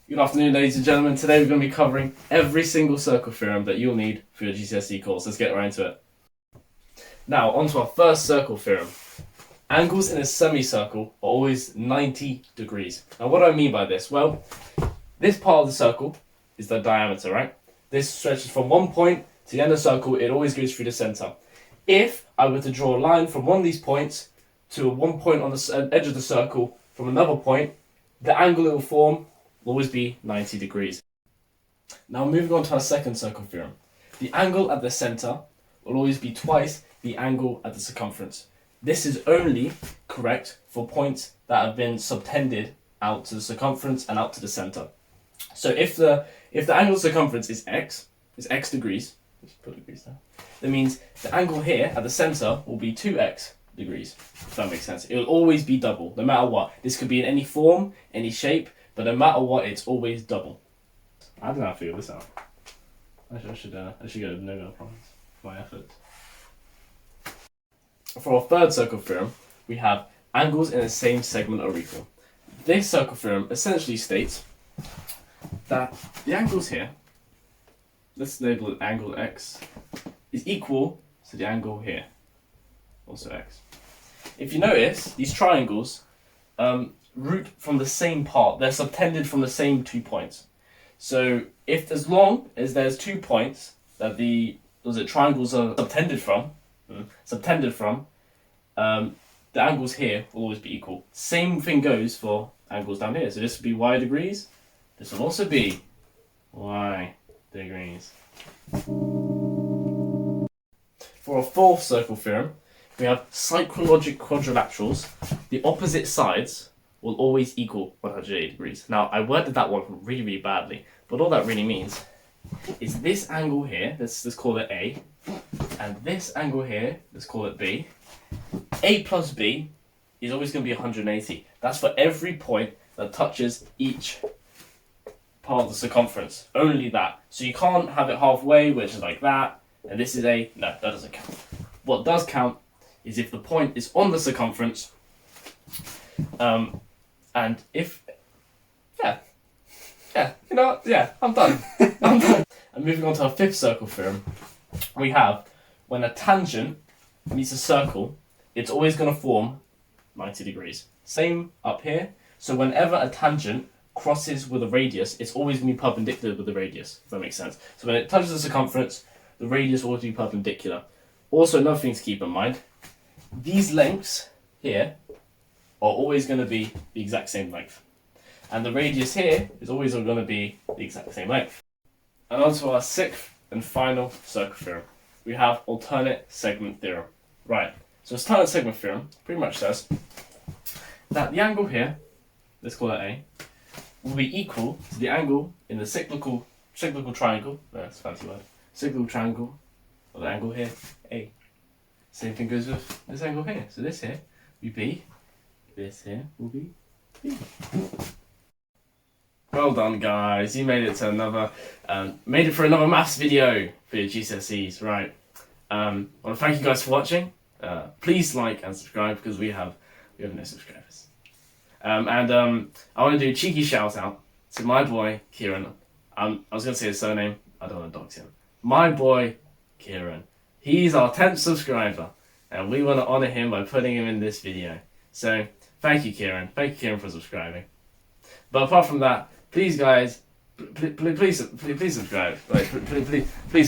Good afternoon, ladies and gentlemen. Today we're going to be covering every single circle theorem that you'll need for your GCSE course. Let's get right into it. Now, on to our first circle theorem. Angles in a semicircle are always 90 degrees. Now, what do I mean by this? Well, this part of the circle is the diameter, right? This stretches from one point to the end of the circle. It always goes through the center. If I were to draw a line from one of these points to one point on the edge of the circle from another point, the angle it will form will always be 90 degrees. Now moving on to our second circle theorem. The angle at the center will always be twice the angle at the circumference. This is only correct for points that have been subtended out to the circumference and out to the center. So if the angle of circumference is x degrees, let's put degrees there, that means the angle here at the center will be 2x degrees, if that makes sense. It will always be double, no matter what. This could be in any form, any shape, but no matter what, it's always double. I don't know how to figure this out. I should get a Nobel Prize for my effort. For our third circle theorem, we have angles in the same segment are equal. This circle theorem essentially states that the angles here, let's label it angle x, is equal to the angle here, also x. If you notice, these triangles root from the same part, they're subtended from the same 2 points. So if as long as there's 2 points that the triangles are subtended from, the angles here will always be equal. Same thing goes for angles down here. So this would be y degrees. This will also be y degrees. For a fourth circle theorem, we have cyclologic quadrilaterals. The opposite sides will always equal 180 degrees. Now, I worded that one really, really badly, but all that really means is this angle here, let's call it A, and this angle here, let's call it B. A plus B is always going to be 180. That's for every point that touches each part of the circumference. Only that. So you can't have it halfway, which is like that, and this is A. No, that doesn't count. What does count is if the point is on the circumference, and if, I'm done. I'm done. And moving on to our fifth circle theorem, we have when a tangent meets a circle, it's always going to form 90 degrees. Same up here. So whenever a tangent crosses with a radius, it's always going to be perpendicular with the radius, if that makes sense. So when it touches the circumference, the radius will always be perpendicular. Also, another thing to keep in mind, these lengths here are always going to be the exact same length. And the radius here is always going to be the exact same length. And on to our sixth and final circle theorem. We have alternate segment theorem. Right, so alternate segment theorem pretty much says that the angle here, let's call it A, will be equal to the angle in the cyclical triangle, that's a fancy word, cyclical triangle, or the angle here, A. Same thing goes with this angle here. So this here will be B, this here will be B. Well done, guys. You made it to another, made it for another maths video for your GCSEs, right? I want to thank you guys for watching. Please like and subscribe because we have no subscribers. I want to do a cheeky shout out to my boy Kieran. I was going to say his surname. I don't want to dox him. My boy Kieran. He's our 10th subscriber, and we want to honour him by putting him in this video. So, thank you, Kieran. Thank you, Kieran, for subscribing. But apart from that, please, guys, please subscribe. Like, please subscribe.